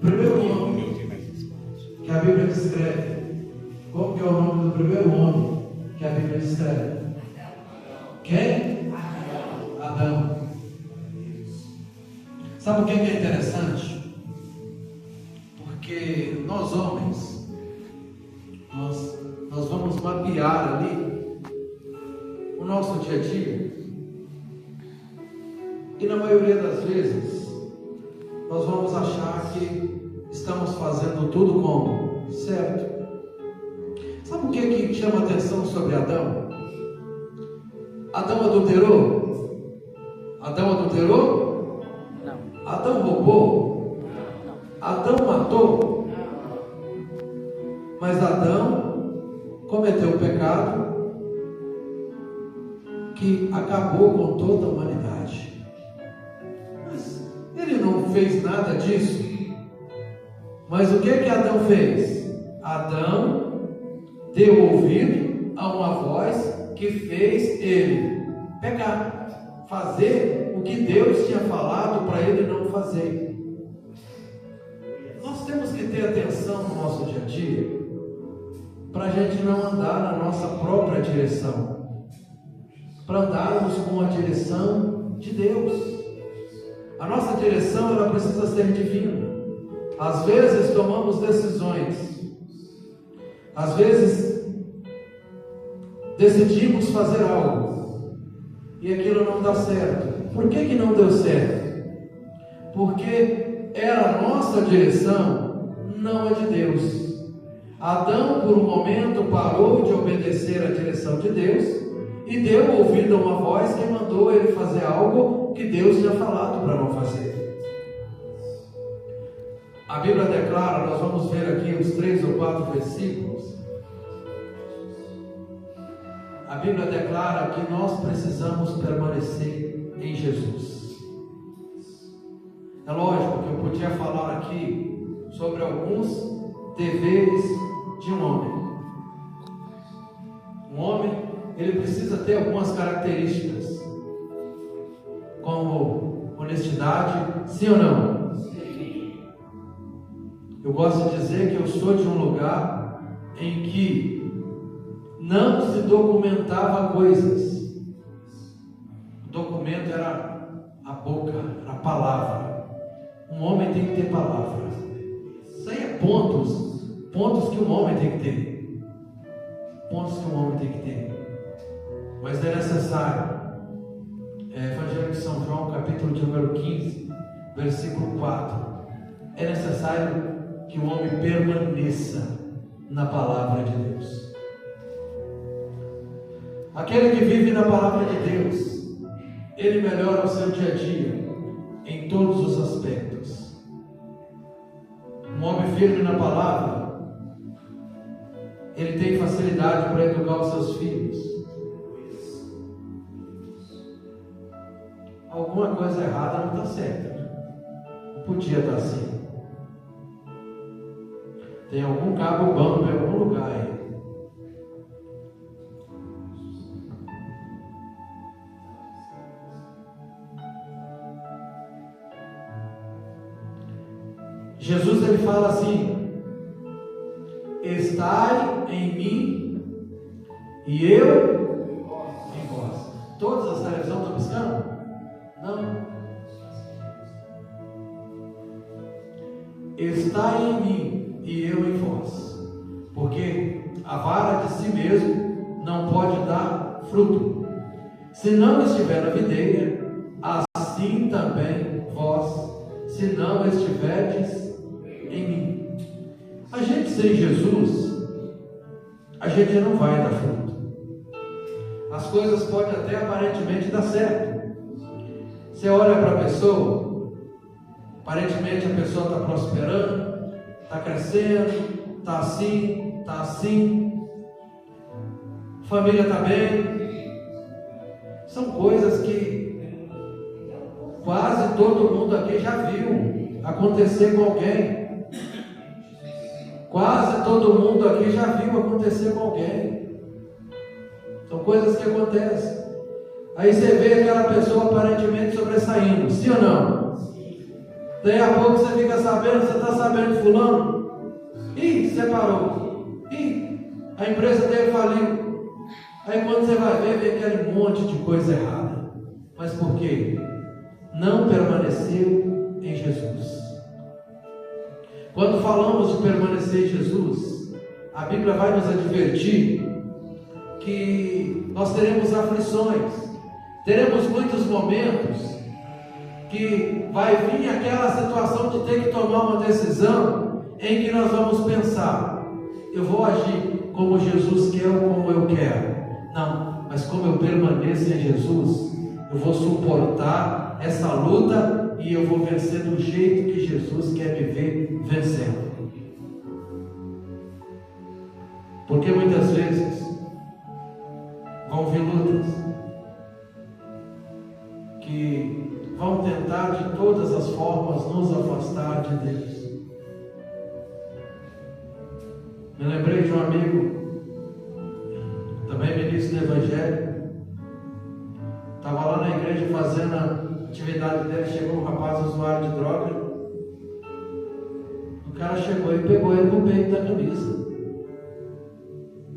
primeiro homem que a Bíblia descreve. Qual que é o nome do primeiro homem que a Bíblia descreve? Quem? Adão. Sabe o que é interessante? Porque nós homens, nós vamos mapear ali o nosso dia a dia, e na maioria das vezes nós vamos achar que estamos fazendo tudo como certo. Sabe o que chama atenção sobre Adão? Adão adulterou? Adão adulterou? Não. Adão roubou? Não. Adão matou? Não. Mas Adão cometeu um pecado que acabou com toda a humanidade. Mas ele não fez nada disso. Mas o que Adão fez? Adão deu ouvido a uma voz que fez ele pecar, fazer o que Deus tinha falado para ele não fazer. Nós temos que ter atenção no nosso dia a dia, para a gente não andar na nossa própria direção, para andarmos com a direção de Deus. A nossa direção, ela precisa ser divina. Às vezes tomamos decisões, às vezes decidimos fazer algo e aquilo não dá certo. Por que não deu certo? Porque era a nossa direção, não a de Deus. Adão, por um momento, parou de obedecer à direção de Deus e deu ouvido a uma voz que mandou ele fazer algo que Deus tinha falado para não fazer. A Bíblia declara, nós vamos ver aqui os 3 ou 4 versículos. A Bíblia declara que nós precisamos permanecer em Jesus. É lógico que eu podia falar aqui sobre alguns deveres de um homem. Um homem, ele precisa ter algumas características, como honestidade, sim ou não? Eu gosto de dizer que eu sou de um lugar em que não se documentava coisas. O documento era a boca, a palavra. Um homem tem que ter palavra. Isso aí é pontos que um homem tem que ter. Pontos que um homem tem que ter. Mas é necessário. Evangelho de São João, capítulo de número 15, versículo 4. É necessário que o homem permaneça na palavra de Deus. Aquele que vive na palavra de Deus, ele melhora o seu dia a dia em todos os aspectos. Um homem firme na palavra, ele tem facilidade para educar os seus filhos. Alguma coisa errada não está certa. Não podia estar assim. Tem algum cabo bambo em algum lugar aí. Jesus, ele fala assim: estai em mim e eu em vós. Todas as televisões estão piscando? Não. Estai em mim e eu em vós, porque a vara de si mesmo não pode dar fruto, se não estiver na videira, assim também vós, se não estiverdes em mim. A gente sem Jesus, a gente não vai dar fruto. As coisas podem até aparentemente dar certo. Você olha para a pessoa, aparentemente a pessoa está prosperando, está crescendo, está assim, família está bem. São coisas que quase todo mundo aqui já viu acontecer com alguém. Quase todo mundo aqui já viu acontecer com alguém. São coisas que acontecem. Aí você vê aquela pessoa aparentemente sobressaindo, sim ou não? Daí a pouco você fica sabendo, você está sabendo fulano, ih, separou, ih, a empresa dele faliu. Aí quando você vai ver, vê aquele monte de coisa errada. Mas por quê? Não permaneceu em Jesus. Quando falamos de permanecer em Jesus, a Bíblia vai nos advertir que nós teremos aflições, teremos muitos momentos que vai vir aquela situação de ter que tomar uma decisão em que nós vamos pensar: eu vou agir como Jesus quer ou como eu quero? Não, mas como eu permaneço em Jesus, eu vou suportar essa luta e eu vou vencer do jeito que Jesus quer me ver vencendo. Porque muitas vezes vão vir lutas que vão tentar de todas as formas nos afastar de Deus. Me lembrei de um amigo, também ministro do Evangelho, estava lá na igreja fazendo a atividade dele. Chegou um rapaz usuário de droga, o cara chegou e pegou ele no peito da camisa.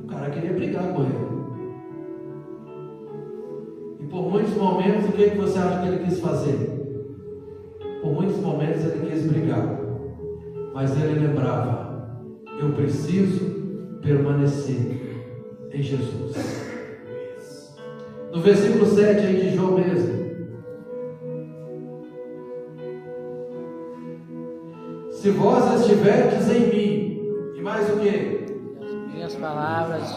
O cara queria brigar com ele. E por muitos momentos, o que você acha que ele quis fazer? Por muitos momentos ele quis brigar, mas ele lembrava: eu preciso permanecer em Jesus. No versículo 7 aí de João mesmo: se vós estiverdes em mim, e mais o que? Minhas palavras,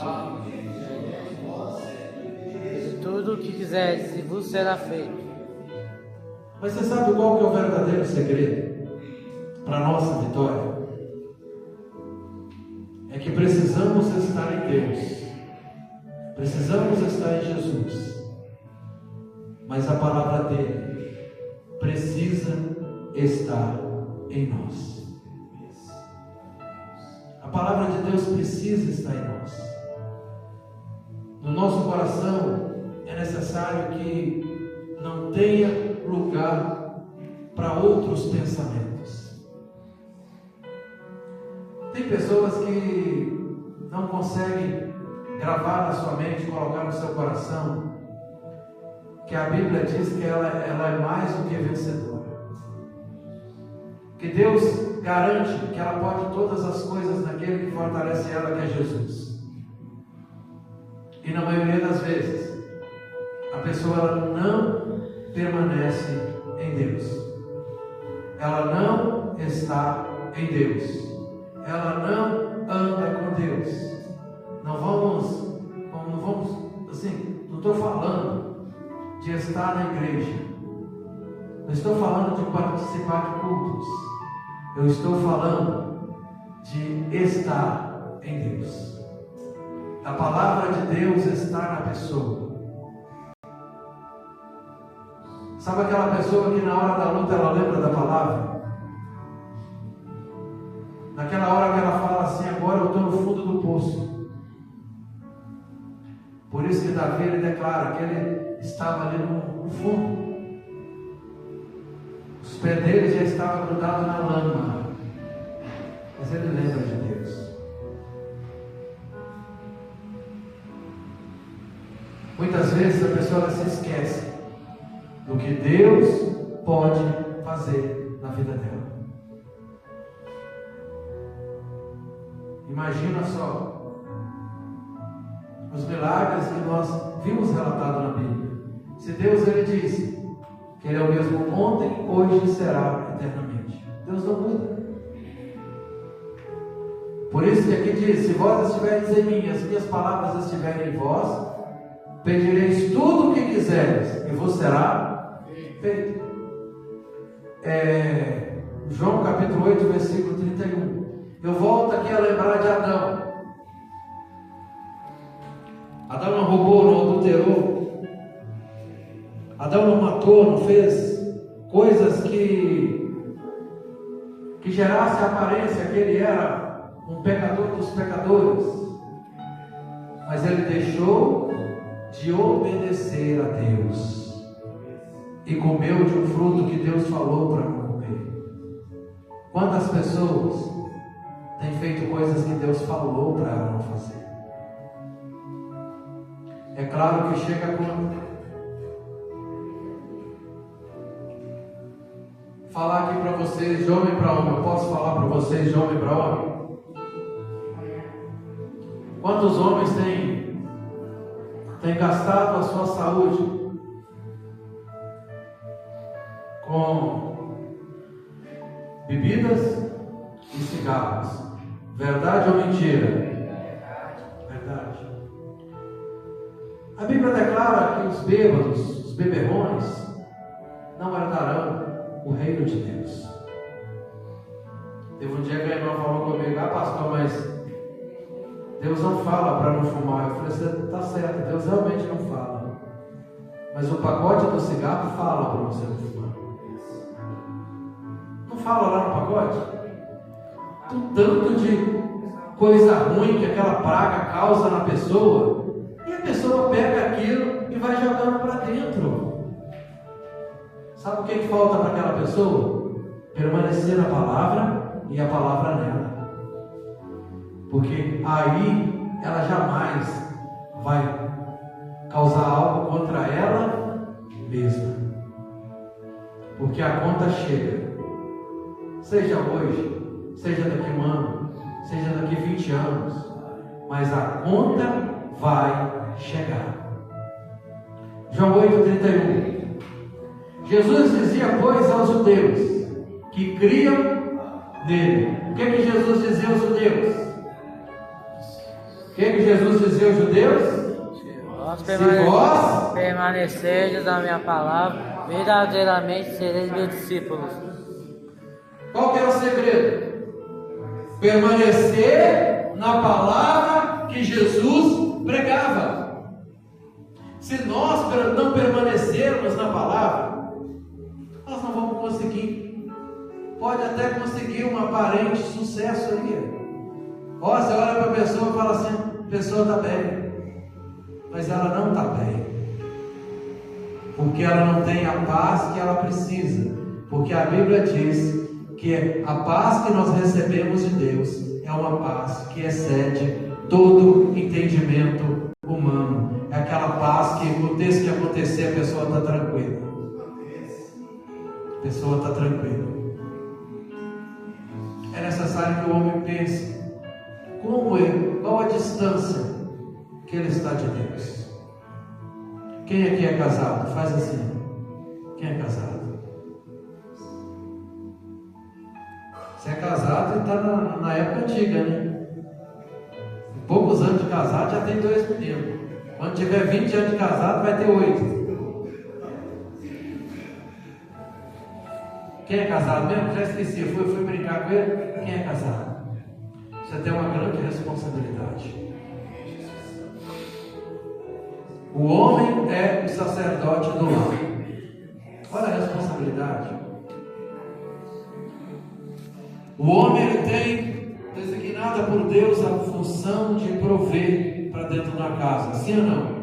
e tudo o que quiserdes, e vos será feito. Mas você sabe qual que é o verdadeiro segredo para a nossa vitória? É que precisamos estar em Deus, precisamos estar em Jesus, mas a palavra dele precisa estar em nós. A palavra de Deus precisa estar em nós. No nosso coração é necessário que não tenha lugar para outros pensamentos. Tem pessoas que não conseguem gravar na sua mente, colocar no seu coração, que a Bíblia diz que ela é mais do que vencedora, que Deus garante que ela pode todas as coisas naquele que fortalece ela, que é Jesus. E na maioria das vezes a pessoa ela não permanece em Deus, ela não está em Deus, ela não anda com Deus. Não vamos assim, não estou falando de estar na igreja, não estou falando de participar de cultos, eu estou falando de estar em Deus. A palavra de Deus está na pessoa. Sabe aquela pessoa que na hora da luta ela lembra da palavra? Naquela hora que ela fala assim: agora eu estou no fundo do poço. Por isso que Davi ele declara que ele estava ali no fundo. Os pés dele já estavam grudados na lama, mas ele lembra de Deus. Muitas vezes a pessoa se esquece do que Deus pode fazer na vida dela. Imagina só os milagres que nós vimos relatados na Bíblia. Se Deus ele disse que Ele é o mesmo ontem, hoje e será eternamente, Deus não muda. Por isso que aqui diz: se vós estiverdes em mim, as minhas palavras estiverem em vós, pedireis tudo o que quiseres e vos será feito. João capítulo 8, versículo 31. Eu volto aqui a lembrar de Adão. Adão não roubou, não adulterou. Adão não matou, não fez coisas que gerasse a aparência que ele era um pecador dos pecadores. Mas ele deixou de obedecer a Deus e comeu de um fruto que Deus falou para comer. Quantas pessoas têm feito coisas que Deus falou para ela não fazer? É claro que chega a conta. Falar aqui para vocês de homem para homem. Eu posso falar para vocês de homem para homem? Quantos homens têm gastado a sua saúde com bebidas e cigarros? Verdade ou mentira? Verdade. A Bíblia declara que os bêbados, os beberrões, não herdarão o reino de Deus. Teve um dia que a irmã falou comigo: pastor, mas Deus não fala para não fumar. Eu falei: você está certo, Deus realmente não fala, mas o pacote do cigarro fala para você não fumar. Não fala lá no pacote? O tanto de coisa ruim que aquela praga causa na pessoa, e a pessoa pega aquilo e vai jogando para dentro. Sabe o que falta para aquela pessoa? Permanecer na palavra e a palavra nela. Porque aí ela jamais vai causar algo contra ela mesma. Porque a conta chega. Seja hoje, seja daqui a um ano, seja daqui a 20 anos. Mas a conta vai chegar. João 8,31. Jesus dizia, pois, aos judeus que criam nele. O que Jesus dizia aos judeus? O que Jesus dizia aos judeus? Se vós permanecerdes na minha palavra, verdadeiramente sereis meus discípulos. Qual que era o segredo? Permanecer na palavra que Jesus pregava. Se nós não permanecermos na palavra, nós não vamos conseguir. Pode até conseguir um aparente sucesso aí. Você olha para a pessoa e fala assim: a pessoa está bem, mas ela não está bem, porque ela não tem a paz que ela precisa. Porque a Bíblia diz que a paz que nós recebemos de Deus é uma paz que excede todo entendimento humano. É aquela paz que aconteça o que acontecer, a pessoa está tranquila. A pessoa está tranquila. É necessário que o homem pense: qual a distância que ele está de Deus? Quem aqui é casado? Faz assim. Quem é casado? Você é casado e está na época antiga, né? Em poucos anos de casado já tem 2 meninos. Quando tiver 20 anos de casado vai ter 8. Quem é casado mesmo? Já esqueci, eu fui brincar com ele. Quem é casado? Você tem uma grande responsabilidade. O homem é o sacerdote do lar. Olha a responsabilidade. O homem ele tem designada por Deus a função de prover para dentro da casa, sim ou não?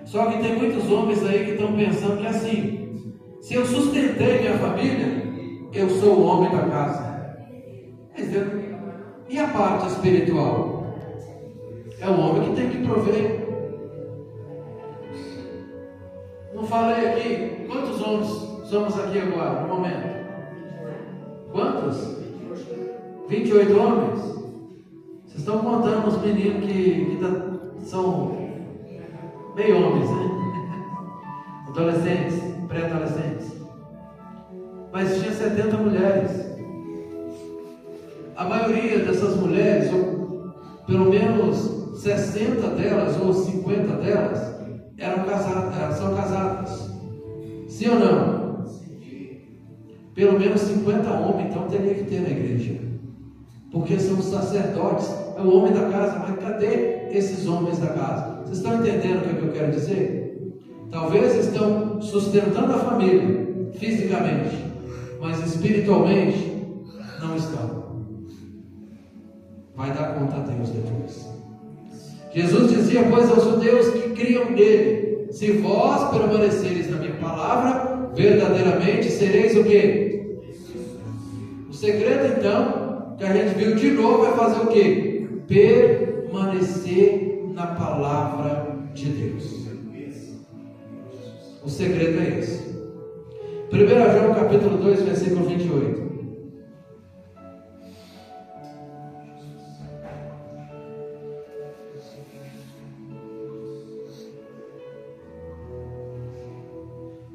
Só que tem muitos homens aí que estão pensando que assim: se eu sustentei minha família, eu sou o homem da casa. E a parte espiritual? É o homem que tem que prover. Não falei aqui, quantos homens somos aqui agora, no momento? Quantos? 28 homens? Vocês estão contando os meninos que são meio homens, né? Adolescentes, pré-adolescentes. Mas tinha 70 mulheres. A maioria dessas mulheres, ou pelo menos 60 delas ou 50 delas, são casadas. Sim ou não? Pelo menos 50 homens, então teria que ter na igreja. Porque são os sacerdotes, é o homem da casa. Mas cadê esses homens da casa? Vocês estão entendendo o que eu quero dizer? Talvez estão sustentando a família fisicamente, mas espiritualmente não estão. Vai dar conta a Deus depois. Jesus dizia, pois, aos judeus que criam nele: se vós permanecereis na minha palavra, verdadeiramente sereis o quê? O segredo, então, que a gente viu de novo, é fazer o quê? Permanecer na palavra de Deus. O segredo é esse. 1 João capítulo 2, versículo 28.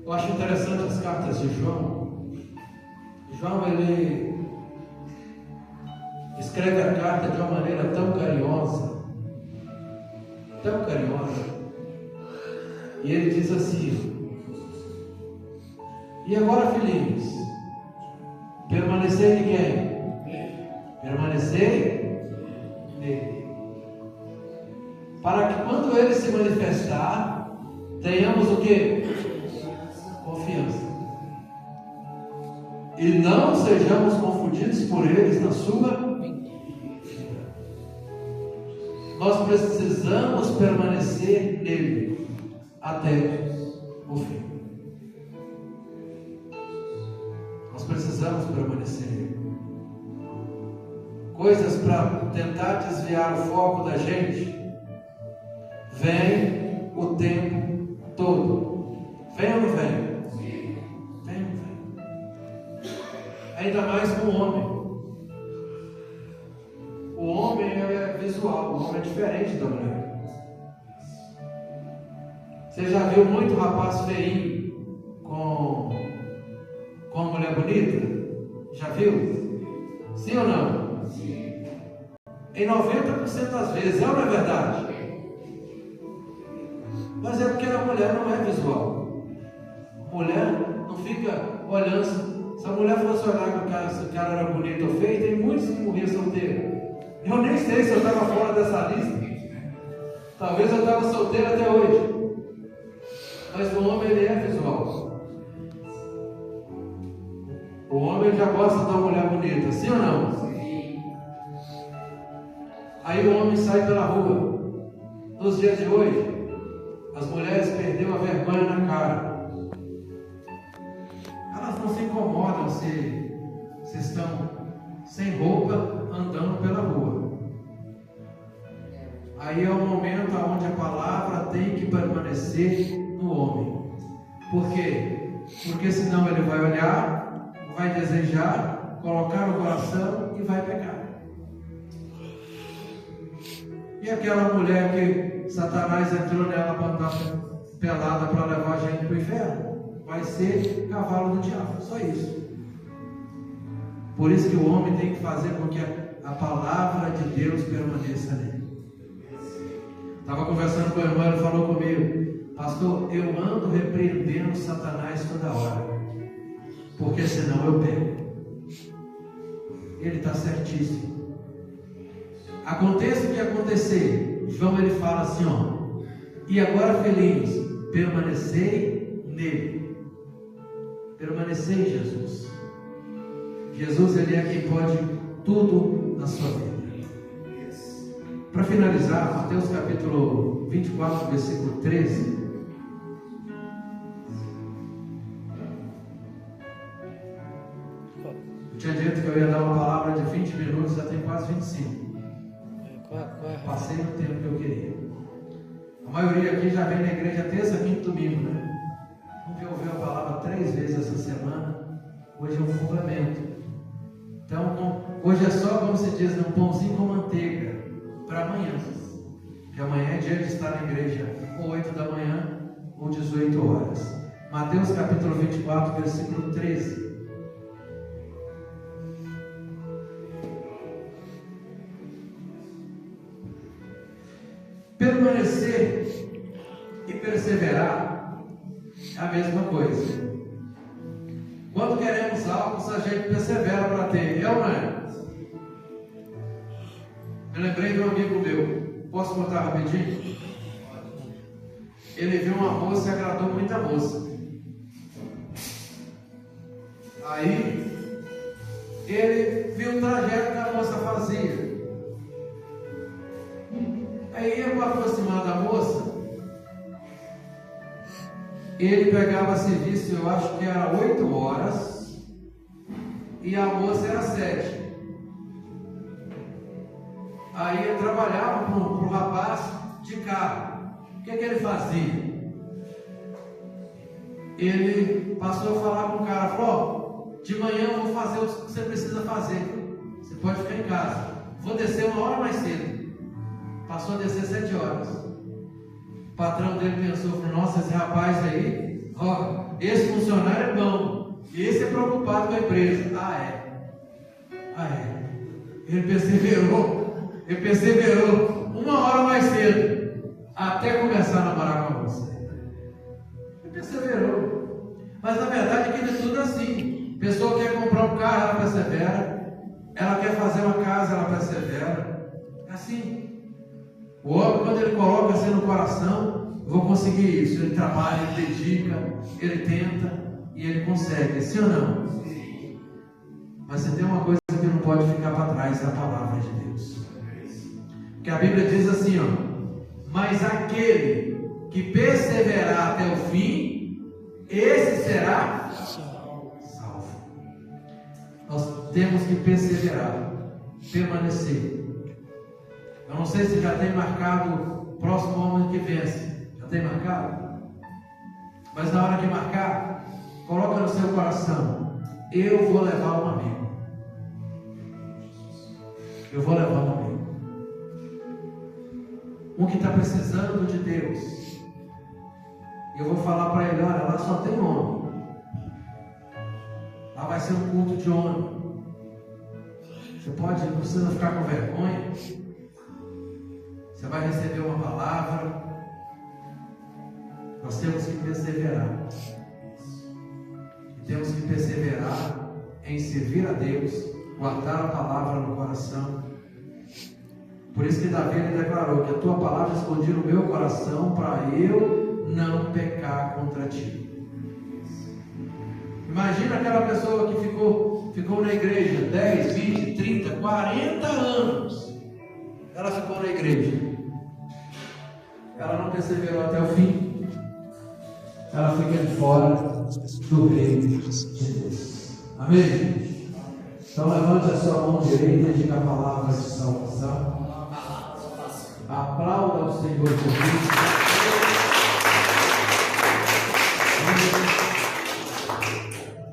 Eu acho interessante as cartas de João. João, ele escreve a carta de uma maneira tão carinhosa, e ele diz assim: e agora, filhinhos, permanecer em quem? Permanecer nele, para que quando ele se manifestar, tenhamos o que? Confiança, e não sejamos confundidos por eles na sua. Nós precisamos permanecer nele até o fim. Nós precisamos permanecer nele. Coisas para tentar desviar o foco da gente vem o tempo todo. Vem ou não vem? Vem ou não vem? Ainda mais com o homem. O homem é visual, o homem é diferente da mulher. Você já viu muito rapaz feinho com mulher bonita? Já viu? Sim ou não? Sim. Em 90% das vezes, é ou não é verdade? Mas é porque a mulher não é visual. A mulher não fica olhando. Se a mulher fosse olhar se o cara era bonito ou feio, tem muitos que morriam solteiros. Eu nem sei se eu estava fora dessa lista. Talvez eu estava solteiro até hoje. Mas o homem, ele é visual. O homem já gosta de uma mulher bonita, sim ou não? Sim. Aí o homem sai pela rua. Nos dias de hoje, as mulheres perderam a vergonha na cara. Elas não se incomodam se estão sem roupa andando pela rua. Aí é o momento onde a palavra tem que permanecer no homem. Por quê? Porque senão ele vai olhar, vai desejar, colocar no coração e vai pecar. E aquela mulher que Satanás entrou nela para andar pelada para levar a gente para o inferno, vai ser cavalo do diabo, só isso. Por isso que o homem tem que fazer com que a palavra de Deus permaneça nele. Estava conversando com o irmão, ele falou comigo: pastor, eu ando repreendendo Satanás toda hora, porque senão eu pego. Ele está certíssimo. Aconteça o que acontecer, João ele fala assim, ó: e agora, filhinhos, permanecei nele. Permanecei em Jesus. Jesus, ele é quem pode tudo na sua vida. Para finalizar, Mateus capítulo 24, versículo 13. Eu tinha dito que eu ia dar uma palavra de 20 minutos, já tem quase 25. Passei no tempo que eu queria. A maioria aqui já vem na igreja terça, quinta e domingo, né? Vamos ouvir a palavra 3 vezes essa semana. Hoje é um complemento. Então, hoje é só, como se diz, um pãozinho com manteiga para amanhã. Porque amanhã é dia de estar na igreja, ou 8 da manhã, ou 18 horas. Mateus capítulo 24, versículo 13. Permanecer e perseverar é a mesma coisa. Quando queremos algo, a gente persevera para ter, é ou não é? Eu lembrei de um amigo meu, posso contar rapidinho? Ele viu uma moça e agradou muito a moça. Aí, ele viu o trajeto que a moça fazia. Aí, eu aproximar da moça, ele pegava serviço, eu acho que era 8 horas, e a moça era 7. Aí ele trabalhava para o rapaz de carro. O que ele fazia? Ele passou a falar com o cara, falou: ó, de manhã eu vou fazer o que você precisa fazer, você pode ficar em casa, vou descer 1 hora mais cedo. Passou a descer 7 horas. O patrão dele pensou, falou: nossa, esse rapaz aí, ó, esse funcionário é bom, esse é preocupado com a empresa. Ah é. Ele perseverou 1 hora mais cedo, até começar a namorar com a moça. Ele perseverou. Mas na verdade aquilo é tudo assim. A pessoa quer comprar um carro, ela persevera. Ela quer fazer uma casa, ela persevera. É assim. O homem, quando ele coloca assim no coração, eu vou conseguir isso, ele trabalha, ele dedica, ele tenta e ele consegue. Sim ou não? Sim. Mas você tem uma coisa que não pode ficar para trás, é a palavra de Deus. Porque a Bíblia diz assim, ó: mas aquele que perseverar até o fim, esse será salvo. Nós temos que perseverar, permanecer. Eu não sei se já tem marcado o próximo homem que vence. Já tem marcado? Mas na hora de marcar, coloca no seu coração: eu vou levar um amigo. Eu vou levar um amigo. Um que está precisando de Deus. Eu vou falar para ele: olha, lá só tem homem. Lá vai ser um culto de homem. Você pode, não precisa ficar com vergonha. Você vai receber uma palavra. Nós temos que perseverar. E temos que perseverar em servir a Deus, guardar a palavra no coração. Por isso que Davi declarou que a tua palavra escondi no meu coração para eu não pecar contra ti. Imagina aquela pessoa que ficou na igreja 10, 20, 30, 40 anos. Ela ficou na igreja. Ela não perseverou até o fim. Ela fica de fora do reino de Deus. Amém? Então levante a sua mão direita e diga a palavra de salvação. Aplauda o Senhor por isso.